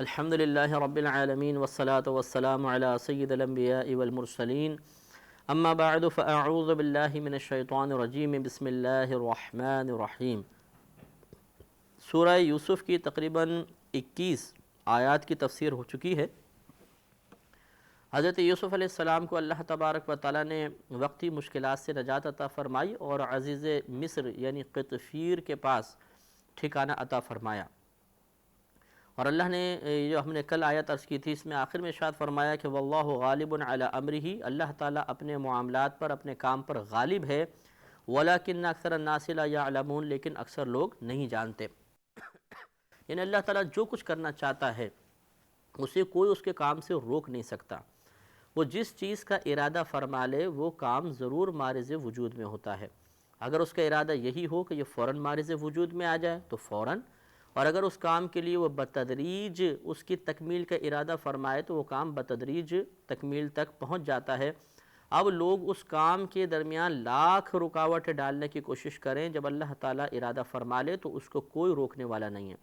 الحمد للہ رب العالمین والصلاة والسلام علی سید الانبیاء والمرسلین اما بعد فاعوذ باللہ من الشیطان الرجیم بسم اللہ الرحمن الرحیم۔ سورہ یوسف کی تقریباً 21 آیات کی تفسیر ہو چکی ہے۔ حضرت یوسف علیہ السلام کو اللہ تبارک و تعالیٰ نے وقتی مشکلات سے نجات عطا فرمائی اور عزیز مصر یعنی قطفیر کے پاس ٹھکانہ عطا فرمایا، اور اللہ نے جو ہم نے کل آیت عرض کی تھی اس میں آخر میں ارشاد فرمایا کہ واللہ غالب علی امرہ، اللہ تعالیٰ اپنے معاملات پر اپنے کام پر غالب ہے، ولکن اکثر الناس لا یعلمون، لیکن اکثر لوگ نہیں جانتے۔ یعنی اللہ تعالیٰ جو کچھ کرنا چاہتا ہے اسے کوئی اس کے کام سے روک نہیں سکتا۔ وہ جس چیز کا ارادہ فرما لے وہ کام ضرور مارز وجود میں ہوتا ہے۔ اگر اس کا ارادہ یہی ہو کہ یہ فوراً مارز وجود میں آ جائے تو فوراً، اور اگر اس کام کے لیے وہ بتدریج اس کی تکمیل کا ارادہ فرمائے تو وہ کام بتدریج تکمیل تک پہنچ جاتا ہے۔ اب لوگ اس کام کے درمیان لاکھ رکاوٹ ڈالنے کی کوشش کریں، جب اللہ تعالیٰ ارادہ فرما لے تو اس کو کوئی روکنے والا نہیں ہے۔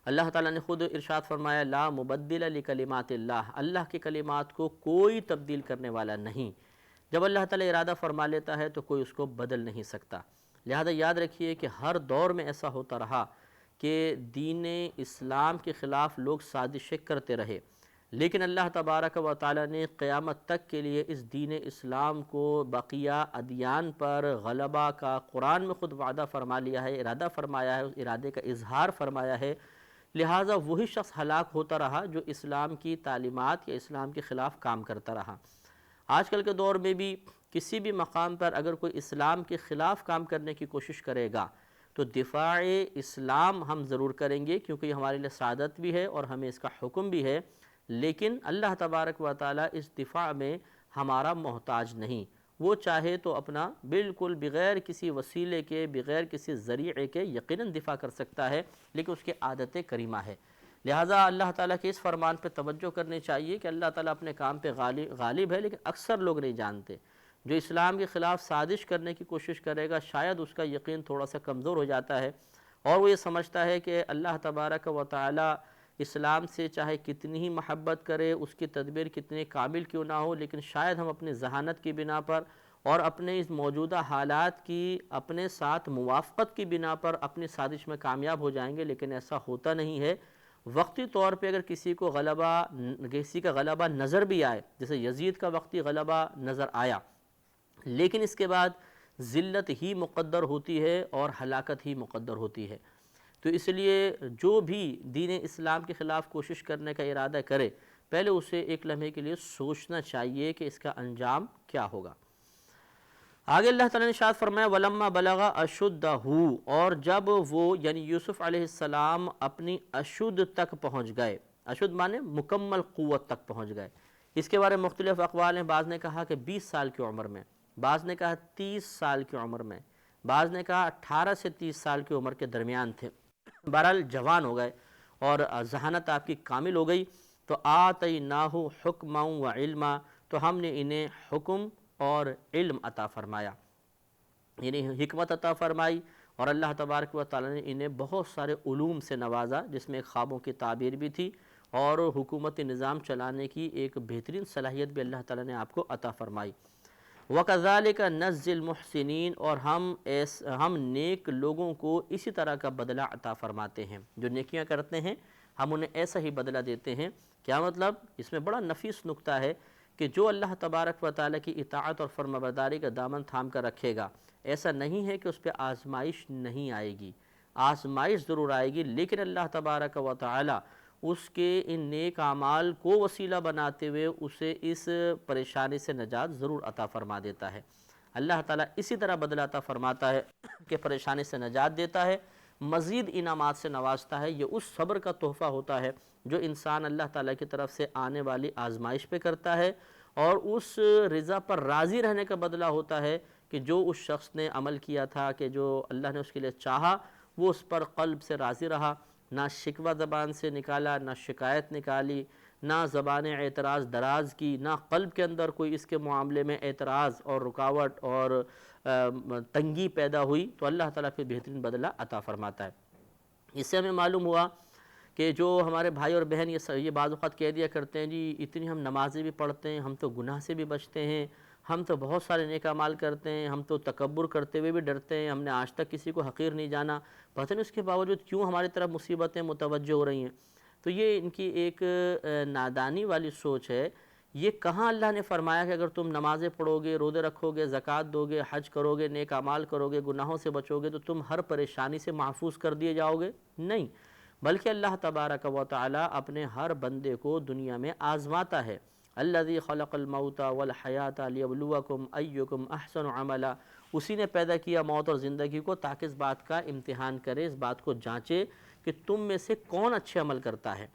اللہ تعالیٰ نے خود ارشاد فرمایا لا مبدل لکلمات اللہ، اللہ کی کلمات کو کوئی تبدیل کرنے والا نہیں۔ جب اللہ تعالیٰ ارادہ فرما لیتا ہے تو کوئی اس کو بدل نہیں سکتا۔ لہذا یاد رکھیے کہ ہر دور میں ایسا ہوتا رہا کہ دین اسلام کے خلاف لوگ سازشیں کرتے رہے، لیکن اللہ تبارک و تعالیٰ نے قیامت تک کے لیے اس دین اسلام کو بقیہ ادیان پر غلبہ کا قرآن میں خود وعدہ فرما لیا ہے، ارادہ فرمایا ہے، اس ارادے کا اظہار فرمایا ہے۔ لہٰذا وہی شخص ہلاک ہوتا رہا جو اسلام کی تعلیمات یا اسلام کے خلاف کام کرتا رہا۔ آج کل کے دور میں بھی کسی بھی مقام پر اگر کوئی اسلام کے خلاف کام کرنے کی کوشش کرے گا تو دفاع اسلام ہم ضرور کریں گے، کیونکہ یہ ہمارے لیے سعادت بھی ہے اور ہمیں اس کا حکم بھی ہے، لیکن اللہ تبارک و تعالیٰ اس دفاع میں ہمارا محتاج نہیں۔ وہ چاہے تو اپنا بالکل بغیر کسی وسیلے کے، بغیر کسی ذریعے کے یقیناً دفاع کر سکتا ہے، لیکن اس کی عادت کریمہ ہے۔ لہٰذا اللہ تعالیٰ کے اس فرمان پہ توجہ کرنی چاہیے کہ اللہ تعالیٰ اپنے کام پہ غالب ہے، لیکن اکثر لوگ نہیں جانتے۔ جو اسلام کے خلاف سازش کرنے کی کوشش کرے گا شاید اس کا یقین تھوڑا سا کمزور ہو جاتا ہے، اور وہ یہ سمجھتا ہے کہ اللہ تبارک و تعالیٰ اسلام سے چاہے کتنی ہی محبت کرے، اس کی تدبیر کتنی کامل کیوں نہ ہو، لیکن شاید ہم اپنی ذہانت کی بنا پر اور اپنے اس موجودہ حالات کی اپنے ساتھ موافقت کی بنا پر اپنی سازش میں کامیاب ہو جائیں گے، لیکن ایسا ہوتا نہیں ہے۔ وقتی طور پہ اگر کسی کا غلبہ نظر بھی آئے، جیسے یزید کا وقتی غلبہ نظر آیا، لیکن اس کے بعد ذلت ہی مقدر ہوتی ہے اور ہلاکت ہی مقدر ہوتی ہے۔ تو اس لیے جو بھی دین اسلام کے خلاف کوشش کرنے کا ارادہ کرے، پہلے اسے ایک لمحے کے لیے سوچنا چاہیے کہ اس کا انجام کیا ہوگا۔ آگے اللہ تعالیٰ نے ارشاد فرمایا وَلَمَّا بَلَغَ أَشُدَّهُ، اور جب وہ یعنی یوسف علیہ السلام اپنی اشد تک پہنچ گئے، اشد مانے مکمل قوت تک پہنچ گئے۔ اس کے بارے میں مختلف اقوال ہیں، بعض نے کہا کہ 20 سال کی عمر میں، بعض نے کہا 30 سال کی عمر میں، بعض نے کہا 18 سے 30 سال کی عمر کے درمیان تھے۔ بہرحال جوان ہو گئے اور ذہانت آپ کی کامل ہو گئی۔ تو آتَيْنَاهُ حُكْمًا وَعِلْمًا، تو ہم نے انہیں حکم اور علم عطا فرمایا، یعنی حکمت عطا فرمائی، اور اللہ تبارک و تعالیٰ نے انہیں بہت سارے علوم سے نوازا، جس میں خوابوں کی تعبیر بھی تھی اور حکومت نظام چلانے کی ایک بہترین صلاحیت بھی اللہ تعالیٰ نے آپ کو عطا فرمائی۔ وَكَذَلِكَ نَجْزِي الْمُحْسِنِينَ، اور ہم نیک لوگوں کو اسی طرح کا بدلہ عطا فرماتے ہیں، جو نیکیاں کرتے ہیں ہم انہیں ایسا ہی بدلہ دیتے ہیں۔ کیا مطلب؟ اس میں بڑا نفیس نکتہ ہے کہ جو اللہ تبارک و تعالیٰ کی اطاعت اور فرمانبرداری کا دامن تھام کر رکھے گا، ایسا نہیں ہے کہ اس پہ آزمائش نہیں آئے گی، آزمائش ضرور آئے گی، لیکن اللہ تبارک و تعالیٰ اس کے ان نیک اعمال کو وسیلہ بناتے ہوئے اسے اس پریشانی سے نجات ضرور عطا فرما دیتا ہے۔ اللہ تعالیٰ اسی طرح بدلہ عطا فرماتا ہے کہ پریشانی سے نجات دیتا ہے، مزید انعامات سے نوازتا ہے۔ یہ اس صبر کا تحفہ ہوتا ہے جو انسان اللہ تعالیٰ کی طرف سے آنے والی آزمائش پہ کرتا ہے، اور اس رضا پر راضی رہنے کا بدلہ ہوتا ہے کہ جو اس شخص نے عمل کیا تھا، کہ جو اللہ نے اس کے لیے چاہا وہ اس پر قلب سے راضی رہا، نہ شکوہ زبان سے نکالا، نہ شکایت نکالی، نہ زبان اعتراض دراز کی، نہ قلب کے اندر کوئی اس کے معاملے میں اعتراض اور رکاوٹ اور تنگی پیدا ہوئی، تو اللہ تعالیٰ پھر بہترین بدلہ عطا فرماتا ہے۔ اس سے ہمیں معلوم ہوا کہ جو ہمارے بھائی اور بہن یہ بعض اوقات کہہ دیا کرتے ہیں جی اتنی ہم نمازیں بھی پڑھتے ہیں، ہم تو گناہ سے بھی بچتے ہیں، ہم تو بہت سارے نیک اعمال کرتے ہیں، ہم تو تکبر کرتے ہوئے بھی ڈرتے ہیں، ہم نے آج تک کسی کو حقیر نہیں جانا، پتہ نہیں اس کے باوجود کیوں ہماری طرف مصیبتیں متوجہ ہو رہی ہیں۔ تو یہ ان کی ایک نادانی والی سوچ ہے۔ یہ کہاں اللہ نے فرمایا کہ اگر تم نمازیں پڑھو گے، روزے رکھو گے، زکوٰۃ دو گے، حج کرو گے، نیک اعمال کرو گے، گناہوں سے بچو گے تو تم ہر پریشانی سے محفوظ کر دیے جاؤ گے؟ نہیں، بلکہ اللہ تبارک و تعالی اپنے ہر بندے کو دنیا میں آزماتا ہے۔ الذی خلق الموت والحیات لیبلوکم ایکم احسن عملا، اسی نے پیدا کیا موت اور زندگی کو تاکہ اس بات کا امتحان کرے، اس بات کو جانچے کہ تم میں سے کون اچھے عمل کرتا ہے۔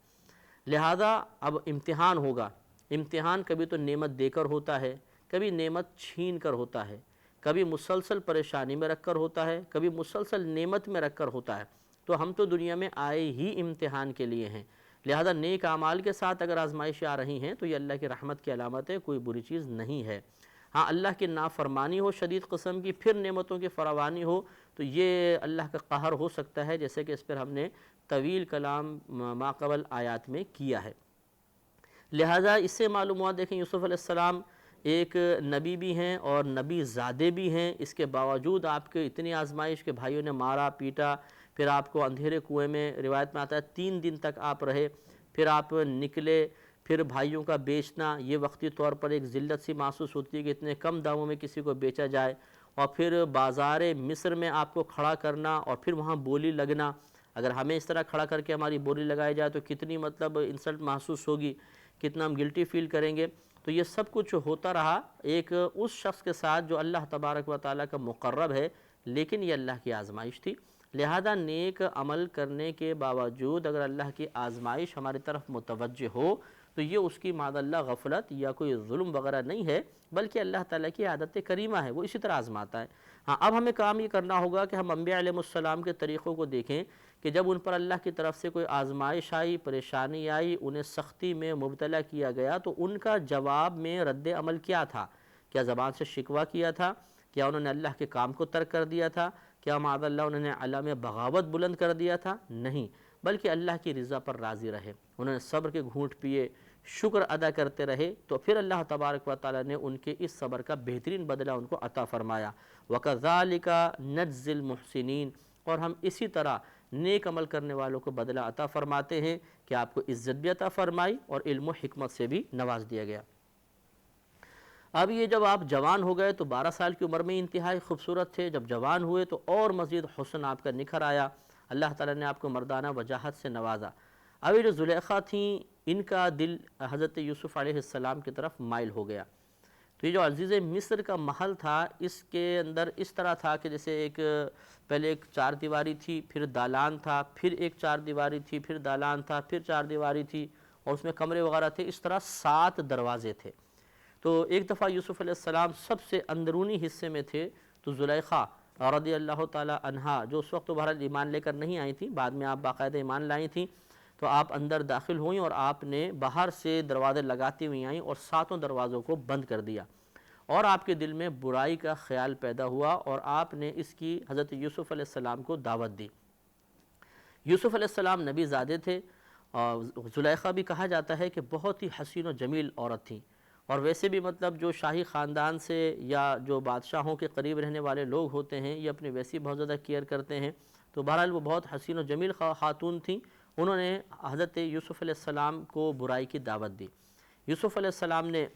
لہذا اب امتحان ہوگا۔ امتحان کبھی تو نعمت دے کر ہوتا ہے، کبھی نعمت چھین کر ہوتا ہے، کبھی مسلسل پریشانی میں رکھ کر ہوتا ہے، کبھی مسلسل نعمت میں رکھ کر ہوتا ہے۔ تو ہم تو دنیا میں آئے ہی امتحان کے لیے ہیں، لہذا نیک اعمال کے ساتھ اگر آزمائشیں آ رہی ہیں تو یہ اللہ کی رحمت کی علامت ہے، کوئی بری چیز نہیں ہے۔ ہاں اللہ کی نافرمانی ہو شدید قسم کی، پھر نعمتوں کی فراوانی ہو تو یہ اللہ کا قہر ہو سکتا ہے، جیسے کہ اس پر ہم نے طویل کلام ماقبل آیات میں کیا ہے۔ لہذا اس سے معلوم ہوا، دیکھیں یوسف علیہ السلام ایک نبی بھی ہیں اور نبی زادے بھی ہیں، اس کے باوجود آپ کے اتنی آزمائش کہ بھائیوں نے مارا پیٹا، پھر آپ کو اندھیرے کنویں میں روایت میں آتا ہے 3 دن تک آپ رہے، پھر آپ نکلے، پھر بھائیوں کا بیچنا، یہ وقتی طور پر ایک ذلت سی محسوس ہوتی ہے کہ اتنے کم داموں میں کسی کو بیچا جائے، اور پھر بازار مصر میں آپ کو کھڑا کرنا اور پھر وہاں بولی لگنا۔ اگر ہمیں اس طرح کھڑا کر کے ہماری بولی لگائی جائے تو کتنی انسلٹ محسوس ہوگی، کتنا ہم گلٹی فیل کریں گے۔ تو یہ سب کچھ ہوتا رہا ایک اس شخص کے ساتھ جو اللہ تبارک و تعالیٰ کا مقرب ہے، لیکن یہ اللہ کی آزمائش تھی۔ لہذا نیک عمل کرنے کے باوجود اگر اللہ کی آزمائش ہماری طرف متوجہ ہو تو یہ اس کی معاذ اللہ غفلت یا کوئی ظلم وغیرہ نہیں ہے، بلکہ اللہ تعالیٰ کی عادت کریمہ ہے، وہ اسی طرح آزماتا ہے۔ ہاں اب ہمیں کام یہ کرنا ہوگا کہ ہم انبیاء علیہ السلام کے طریقوں کو دیکھیں کہ جب ان پر اللہ کی طرف سے کوئی آزمائش آئی، پریشانی آئی، انہیں سختی میں مبتلا کیا گیا تو ان کا جواب میں رد عمل کیا تھا؟ کیا زبان سے شکوہ کیا تھا؟ کیا انہوں نے اللہ کے کام کو ترک کر دیا تھا؟ کیا معاذ اللہ انہوں نے علم بغاوت بلند کر دیا تھا؟ نہیں، بلکہ اللہ کی رضا پر راضی رہے، انہوں نے صبر کے گھونٹ پیے، شکر ادا کرتے رہے، تو پھر اللہ تبارک و تعالیٰ نے ان کے اس صبر کا بہترین بدلہ ان کو عطا فرمایا۔ وَكَذَلِكَ نَجْزِي الْمُحْسِنِينَ، اور ہم اسی طرح نیک عمل کرنے والوں کو بدلہ عطا فرماتے ہیں کہ آپ کو عزت بھی عطا فرمائی اور علم و حکمت سے بھی نواز دیا گیا۔ اب یہ جب آپ جوان ہو گئے تو 12 سال کی عمر میں انتہائی خوبصورت تھے، جب جوان ہوئے تو اور مزید حسن آپ کا نکھر آیا، اللہ تعالیٰ نے آپ کو مردانہ وجاہت سے نوازا۔ اب یہ جو زلیخا تھیں ان کا دل حضرت یوسف علیہ السلام کی طرف مائل ہو گیا۔ تو یہ جو عزیز مصر کا محل تھا اس کے اندر اس طرح تھا کہ جیسے پہلے ایک 4 دیواری تھی، پھر دالان تھا، پھر ایک 4 دیواری تھی، پھر دالان تھا، پھر 4 دیواری تھی، اور اس میں کمرے وغیرہ تھے، اس طرح 7 دروازے تھے۔ تو ایک دفعہ یوسف علیہ السلام سب سے اندرونی حصے میں تھے، تو زلیخا رضی اللہ تعالی عنہا جو اس وقت تو بہرحال ایمان لے کر نہیں آئی تھیں، بعد میں آپ باقاعدہ ایمان لائی تھیں، تو آپ اندر داخل ہوئیں اور آپ نے باہر سے دروازے لگاتی ہوئی آئیں اور 7 دروازوں کو بند کر دیا، اور آپ کے دل میں برائی کا خیال پیدا ہوا اور آپ نے اس کی حضرت یوسف علیہ السلام کو دعوت دی۔ یوسف علیہ السلام نبی زادے تھے، اور زلیخا بھی کہا جاتا ہے کہ بہت ہی حسین و جمیل عورت تھیں، اور ویسے بھی جو شاہی خاندان سے یا جو بادشاہوں کے قریب رہنے والے لوگ ہوتے ہیں یہ اپنی ویسی بہت زیادہ کیئر کرتے ہیں، تو بہرحال وہ بہت حسین و جمیل خاتون تھیں۔ انہوں نے حضرت یوسف علیہ السلام کو برائی کی دعوت دی۔ یوسف علیہ السلام نے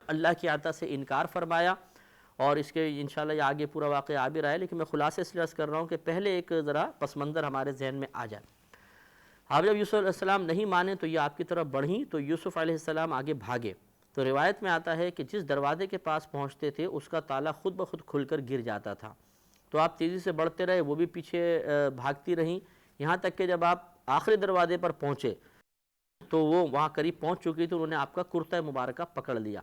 اللہ کی عطا سے انکار فرمایا، اور اس کے انشاءاللہ یہ آگے پورا واقعہ آ بھی رہا ہے، لیکن میں خلاصے سے عرض کر رہا ہوں کہ پہلے ایک ذرا پس منظر ہمارے ذہن میں آ جائے۔ اب جب یوسف علیہ السلام نہیں مانے تو یہ آپ کی طرف بڑھیں، تو یوسف علیہ السلام آگے بھاگے، تو روایت میں آتا ہے کہ جس دروازے کے پاس پہنچتے تھے اس کا تالا خود بخود کھل کر گر جاتا تھا، تو آپ تیزی سے بڑھتے رہے، وہ بھی پیچھے بھاگتی رہیں، یہاں تک کہ جب آپ آخری دروازے پر پہنچے تو وہ وہاں قریب پہنچ چکی تھی، انہوں نے آپ کا کرتا مبارکہ پکڑ لیا،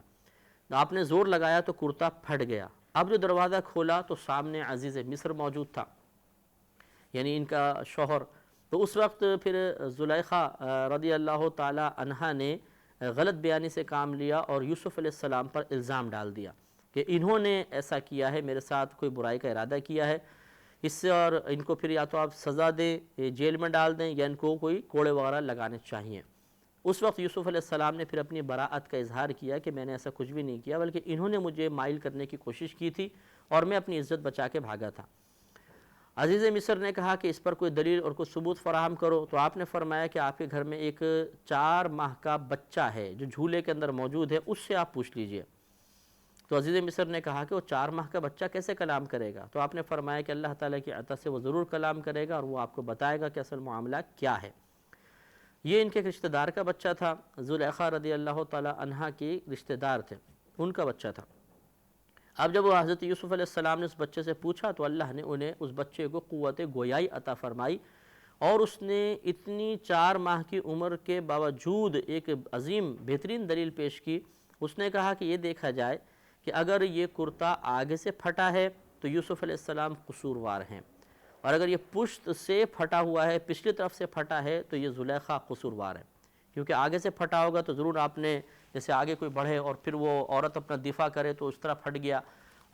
آپ نے زور لگایا تو کرتا پھٹ گیا۔ اب جو دروازہ کھولا تو سامنے عزیز مصر موجود تھا، یعنی ان کا شوہر۔ تو اس وقت پھر زلیخا رضی اللہ تعالی عنہا نے غلط بیانی سے کام لیا اور یوسف علیہ السلام پر الزام ڈال دیا کہ انہوں نے ایسا کیا ہے، میرے ساتھ کوئی برائی کا ارادہ کیا ہے۔ اس سے اور ان کو پھر یا تو آپ سزا دیں، جیل میں ڈال دیں، یا ان کو کوئی کوڑے وغیرہ لگانے چاہیے۔ اس وقت یوسف علیہ السلام نے پھر اپنی براءت کا اظہار کیا کہ میں نے ایسا کچھ بھی نہیں کیا، بلکہ انہوں نے مجھے مائل کرنے کی کوشش کی تھی اور میں اپنی عزت بچا کے بھاگا تھا۔ عزیز مصر نے کہا کہ اس پر کوئی دلیل اور کوئی ثبوت فراہم کرو، تو آپ نے فرمایا کہ آپ کے گھر میں ایک 4 ماہ کا بچہ ہے جو جھولے کے اندر موجود ہے، اس سے آپ پوچھ لیجئے۔ تو عزیز مصر نے کہا کہ وہ 4 ماہ کا بچہ کیسے کلام کرے گا؟ تو آپ نے فرمایا کہ اللہ تعالیٰ کی عطا سے وہ ضرور کلام کرے گا اور وہ آپ کو بتائے گا کہ اصل معاملہ کیا ہے۔ یہ ان کے رشتہ دار کا بچہ تھا، زلیخا رضی اللہ تعالیٰ عنہ کی رشتہ دار تھے، ان کا بچہ تھا۔ اب جب وہ حضرت یوسف علیہ السلام نے اس بچے سے پوچھا تو اللہ نے انہیں اس بچے کو قوت گویائی عطا فرمائی، اور اس نے اتنی 4 ماہ کی عمر کے باوجود ایک عظیم بہترین دلیل پیش کی۔ اس نے کہا کہ یہ دیکھا جائے کہ اگر یہ کرتا آگے سے پھٹا ہے تو یوسف علیہ السلام قصوروار ہیں، اور اگر یہ پشت سے پھٹا ہوا ہے، پچھلی طرف سے پھٹا ہے، تو یہ زلیخا قصوروار ہے، کیونکہ آگے سے پھٹا ہوگا تو ضرور آپ نے جیسے آگے کوئی بڑھے اور پھر وہ عورت اپنا دفاع کرے تو اس طرح پھٹ گیا،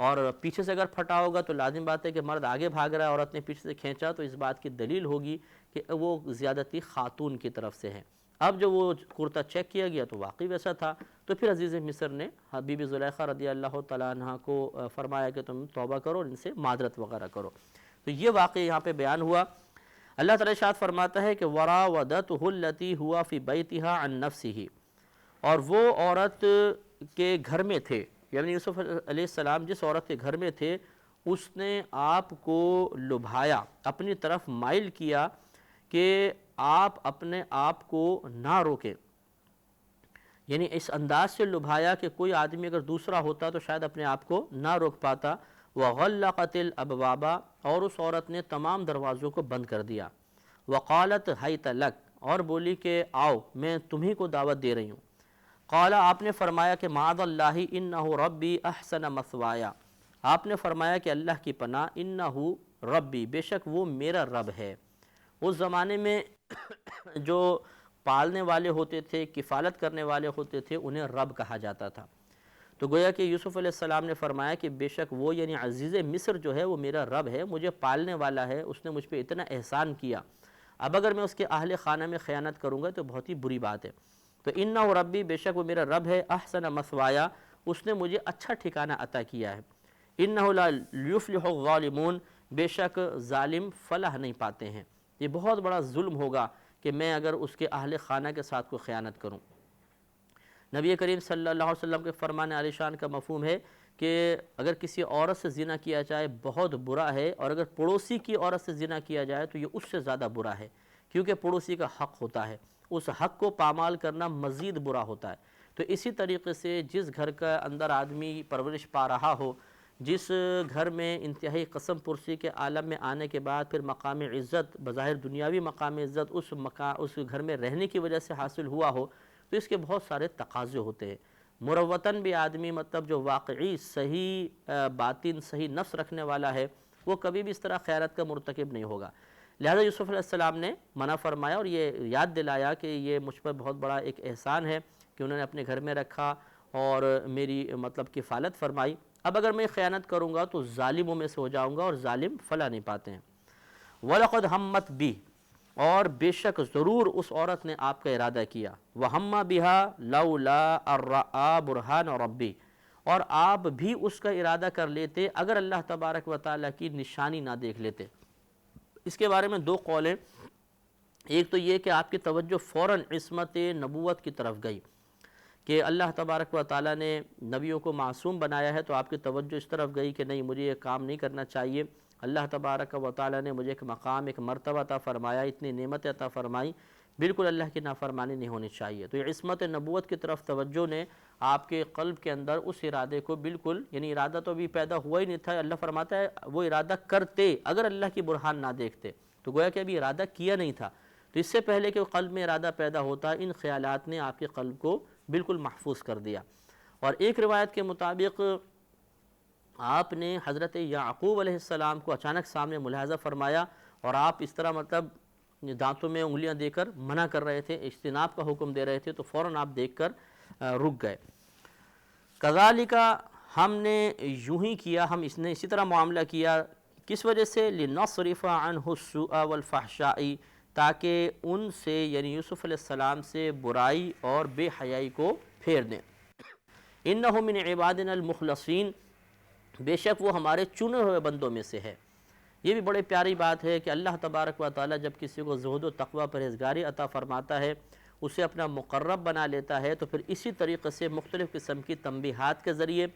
اور پیچھے سے اگر پھٹا ہوگا تو لازم بات ہے کہ مرد آگے بھاگ رہا ہے، عورت نے پیچھے سے کھینچا، تو اس بات کی دلیل ہوگی کہ وہ زیادتی خاتون کی طرف سے ہے۔ اب جو وہ کرتا چیک کیا گیا تو واقعی ویسا تھا، تو پھر عزیز مصر نے بی بی زلیخا رضی اللہ تعالیٰ عنہ کو فرمایا کہ تم توبہ کرو اور ان سے معذرت وغیرہ کرو۔ تو یہ واقعہ یہاں پہ بیان ہوا۔ اللہ تعالیٰ ارشاد فرماتا ہے کہ وراودته التي هو في بيتها عن نفسه، اور وہ عورت کے گھر میں تھے، یعنی یوسف علیہ السلام جس عورت کے گھر میں تھے اس نے آپ کو لبھایا، اپنی طرف مائل کیا کہ آپ اپنے آپ کو نہ روکیں، یعنی اس انداز سے لبھایا کہ کوئی آدمی اگر دوسرا ہوتا تو شاید اپنے آپ کو نہ روک پاتا۔ وَغَلَّقَتِ الْأَبْوَابَ، اور اس عورت نے تمام دروازوں کو بند کر دیا۔ وَقَالَتْ حَيْتَ لَكَ، اور بولی کہ آؤ میں تمہیں کو دعوت دے رہی ہوں۔ قال، آپ نے فرمایا کہ معاذ اللہ انہ ربی احسن مثوایا، آپ نے فرمایا کہ اللہ کی پناہ، انہ ربی، بے شک وہ میرا رب ہے۔ اس زمانے میں جو پالنے والے ہوتے تھے، کفالت کرنے والے ہوتے تھے، انہیں رب کہا جاتا تھا۔ تو گویا کہ یوسف علیہ السلام نے فرمایا کہ بے شک وہ یعنی عزیز مصر جو ہے وہ میرا رب ہے، مجھے پالنے والا ہے، اس نے مجھ پہ اتنا احسان کیا، اب اگر میں اس کے اہل خانہ میں خیانت کروں گا تو بہت ہی بری بات ہے۔ تو انہ ربی، بے شک وہ میرا رب ہے، احسن مثوایا، اس نے مجھے اچھا ٹھکانہ عطا کیا ہے۔ انہ لا یفلح الظالمون، بے شک ظالم فلاح نہیں پاتے ہیں۔ یہ بہت بڑا ظلم ہوگا کہ میں اگر اس کے اہل خانہ کے ساتھ کوئی خیانت کروں۔ نبی کریم صلی اللہ علیہ وسلم کے فرمان عالی شان کا مفہوم ہے کہ اگر کسی عورت سے زنا کیا جائے بہت برا ہے، اور اگر پڑوسی کی عورت سے زنا کیا جائے تو یہ اس سے زیادہ برا ہے، کیونکہ پڑوسی کا حق ہوتا ہے، اس حق کو پامال کرنا مزید برا ہوتا ہے۔ تو اسی طریقے سے جس گھر کا اندر آدمی پرورش پا رہا ہو، جس گھر میں انتہائی قسم پرسی کے عالم میں آنے کے بعد پھر مقام عزت، بظاہر دنیاوی مقام عزت اس گھر میں رہنے کی وجہ سے حاصل ہوا ہو، تو اس کے بہت سارے تقاضے ہوتے ہیں۔ مروتاً بھی آدمی مطلب جو واقعی صحیح باطن صحیح نفس رکھنے والا ہے وہ کبھی بھی اس طرح خیانت کا مرتکب نہیں ہوگا۔ لہذا یوسف علیہ السلام نے منع فرمایا اور یہ یاد دلایا کہ یہ مجھ پر بہت بڑا ایک احسان ہے کہ انہوں نے اپنے گھر میں رکھا اور میری مطلب کفالت فرمائی، اب اگر میں خیانت کروں گا تو ظالموں میں سے ہو جاؤں گا، اور ظالم فلا نہیں پاتے ہیں۔ وَلَقَدْ هَمَّتْ بِهِ، اور بے شک ضرور اس عورت نے آپ کا ارادہ کیا، وَهَمَّ بِهَا لَوْلَا أَرَّآ بُرْهَانَ رَبِّ، اور آپ بھی اس کا ارادہ کر لیتے اگر اللہ تبارک و تعالیٰ کی نشانی نہ دیکھ لیتے۔ اس کے بارے میں 2 قول ہیں۔ ایک تو یہ کہ آپ کی توجہ فوراً عصمت نبوت کی طرف گئی کہ اللہ تبارک و تعالیٰ نے نبیوں کو معصوم بنایا ہے، تو آپ کی توجہ اس طرف گئی کہ نہیں مجھے یہ کام نہیں کرنا چاہیے، اللہ تبارک و تعالیٰ نے مجھے ایک مقام ایک مرتبہ عطا فرمایا، اتنی نعمت عطا فرمائی، بالکل اللہ کی نافرمانی نہیں ہونی چاہیے۔ تو یہ عصمت نبوت کی طرف توجہ نے آپ کے قلب کے اندر اس ارادے کو بالکل، یعنی ارادہ تو ابھی پیدا ہوا ہی نہیں تھا، اللہ فرماتا ہے وہ ارادہ کرتے اگر اللہ کی برہان نہ دیکھتے، تو گویا کہ ابھی ارادہ کیا نہیں تھا، تو اس سے پہلے کہ قلب میں ارادہ پیدا ہوتا ان خیالات نے آپ کے قلب کو بالکل محفوظ کر دیا۔ اور ایک روایت کے مطابق آپ نے حضرت یعقوب علیہ السلام کو اچانک سامنے ملاحظہ فرمایا، اور آپ اس طرح مطلب دانتوں میں انگلیاں دے کر منع کر رہے تھے، اجتناب کا حکم دے رہے تھے، تو فوراً آپ دیکھ کر رک گئے۔ کذالک، ہم نے یوں ہی کیا، ہم اس نے اسی طرح معاملہ کیا، کس وجہ سے؟ لِنَصْرِفَ عَنْهُ السُّوءَ وَالْفَحْشَاءِ، تاکہ ان سے یعنی یوسف علیہ السلام سے برائی اور بے حیائی کو پھیر دیں۔ إِنَّهُ مِنْ عِبَادِنَا الْمُخْلَصِينَ، بے شک وہ ہمارے چنے ہوئے بندوں میں سے ہے۔ یہ بھی بڑے پیاری بات ہے کہ اللہ تبارک و تعالیٰ جب کسی کو زہد و تقوی پرہیزگاری عطا فرماتا ہے، اسے اپنا مقرب بنا لیتا ہے، تو پھر اسی طریقے سے مختلف قسم کی تنبیہات کے ذریعے،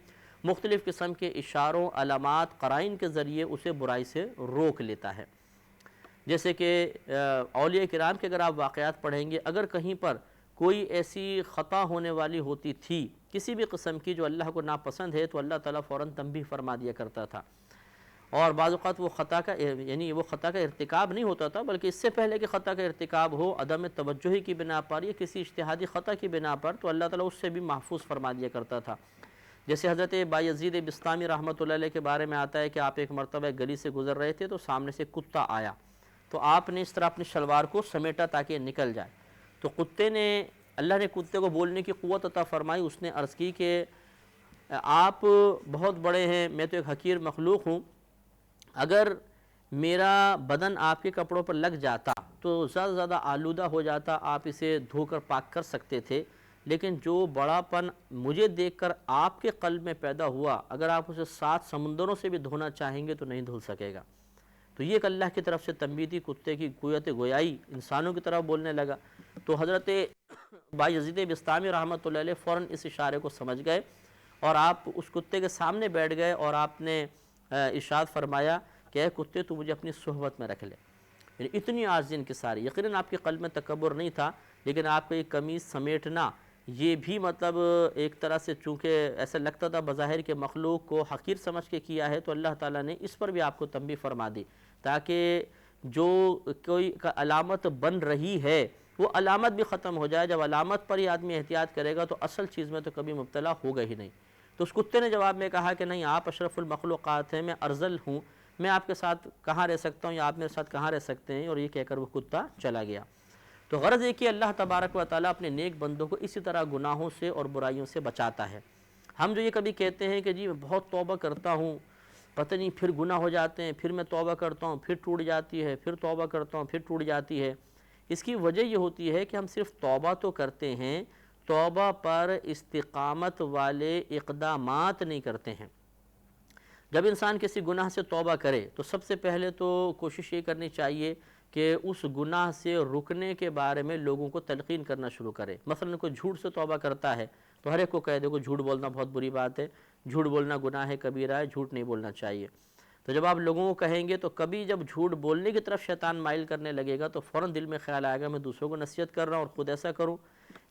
مختلف قسم کے اشاروں، علامات، قرائن کے ذریعے اسے برائی سے روک لیتا ہے۔ جیسے کہ اولیاء کرام کے اگر آپ واقعات پڑھیں گے، اگر کہیں پر کوئی ایسی خطا ہونے والی ہوتی تھی کسی بھی قسم کی جو اللہ کو ناپسند ہے، تو اللہ تعالیٰ فوراً تنبیہ فرما دیا کرتا تھا، اور بعض اوقات وہ خطا کا ارتکاب نہیں ہوتا تھا، بلکہ اس سے پہلے کہ خطا کا ارتکاب ہو، عدم توجہی کی بنا پر یا کسی اجتہادی خطا کی بنا پر، تو اللہ تعالیٰ اس سے بھی محفوظ فرما دیا کرتا تھا۔ جیسے حضرت بایزید بسطامی رحمۃ اللہ علیہ کے بارے میں آتا ہے کہ آپ ایک مرتبہ گلی سے گزر رہے تھے، تو سامنے سے کتا آیا، تو آپ نے اس طرح اپنی شلوار کو سمیٹا تاکہ نکل جائے، تو اللہ نے کتے کو بولنے کی قوت عطا فرمائی۔ اس نے عرض کی کہ آپ بہت بڑے ہیں، میں تو ایک حقیر مخلوق ہوں، اگر میرا بدن آپ کے کپڑوں پر لگ جاتا تو زیادہ سے زیادہ آلودہ ہو جاتا، آپ اسے دھو کر پاک کر سکتے تھے، لیکن جو بڑا پن مجھے دیکھ کر آپ کے قلب میں پیدا ہوا، اگر آپ اسے 7 سمندروں سے بھی دھونا چاہیں گے تو نہیں دھل سکے گا۔ تو یہ ایک اللہ کی طرف سے تنبیہ تھی، کتے کی قوت گویائی انسانوں کی طرف بولنے لگا۔ تو حضرت بایزید بسطامی رحمۃ اللہ علیہ فوراً اس اشارے کو سمجھ گئے، اور آپ اس کتے کے سامنے بیٹھ گئے اور آپ نے ارشاد فرمایا کہ اے کتے، تو مجھے اپنی صحبت میں رکھ لے۔ یعنی اتنی عاجزی انکساری، یقیناً آپ کے قلب میں تکبر نہیں تھا، لیکن آپ کا یہ قمیص سمیٹنا، یہ بھی مطلب ایک طرح سے چونکہ ایسا لگتا تھا بظاہر کہ مخلوق کو حقیر سمجھ کے کیا ہے، تو اللہ تعالیٰ نے اس پر بھی آپ کو تنبیہ فرما دی، تاکہ جو کوئی علامت بن رہی ہے وہ علامت بھی ختم ہو جائے۔ جب علامت پر ہی آدمی احتیاط کرے گا تو اصل چیز میں تو کبھی مبتلا ہوگا ہی نہیں۔ تو اس کتے نے جواب میں کہا کہ نہیں، آپ اشرف المخلوقات ہیں، میں ارذل ہوں، میں آپ کے ساتھ کہاں رہ سکتا ہوں یا آپ میرے ساتھ کہاں رہ سکتے ہیں، اور یہ کہہ کر وہ کتا چلا گیا۔ تو غرض یہ کہ اللہ تبارک و تعالیٰ اپنے نیک بندوں کو اسی طرح گناہوں سے اور برائیوں سے بچاتا ہے۔ ہم جو یہ کبھی کہتے ہیں کہ جی میں بہت توبہ کرتا ہوں، پتہ نہیں پھر گناہ ہو جاتے ہیں، پھر میں توبہ کرتا ہوں پھر ٹوٹ جاتی ہے، پھر توبہ کرتا ہوں پھر ٹوٹ جاتی ہے، اس کی وجہ یہ ہوتی ہے کہ ہم صرف توبہ تو کرتے ہیں، توبہ پر استقامت والے اقدامات نہیں کرتے ہیں۔ جب انسان کسی گناہ سے توبہ کرے تو سب سے پہلے تو کوشش یہ کرنی چاہیے کہ اس گناہ سے رکنے کے بارے میں لوگوں کو تلقین کرنا شروع کرے۔ مثلا کوئی جھوٹ سے توبہ کرتا ہے تو ہر ایک کو کہہ دے کہ جھوٹ بولنا بہت بری بات ہے، جھوٹ بولنا گناہ ہے کبیرہ ہے، جھوٹ نہیں بولنا چاہیے۔ تو جب آپ لوگوں کو کہیں گے تو کبھی جب جھوٹ بولنے کی طرف شیطان مائل کرنے لگے گا تو فوراً دل میں خیال آئے گا میں دوسروں کو نصیحت کر رہا ہوں اور خود ایسا کروں۔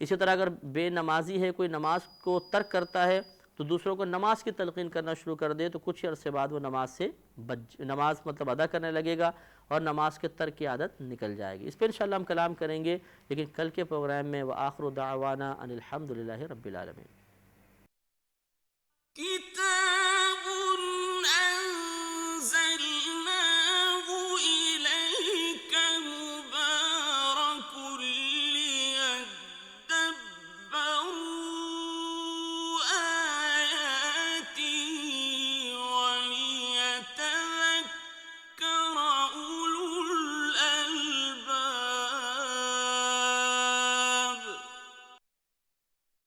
اسی طرح اگر بے نمازی ہے، کوئی نماز کو ترک کرتا ہے تو دوسروں کو نماز کی تلقین کرنا شروع کر دے، تو کچھ عرصے بعد وہ نماز مطلب ادا کرنے لگے گا اور نماز کے ترک کی عادت نکل جائے گی۔ اس پہ انشاءاللہ ہم کلام کریں گے، لیکن کل کے پروگرام میں وآخر دعوانا ان الحمدللہ رب العالمین۔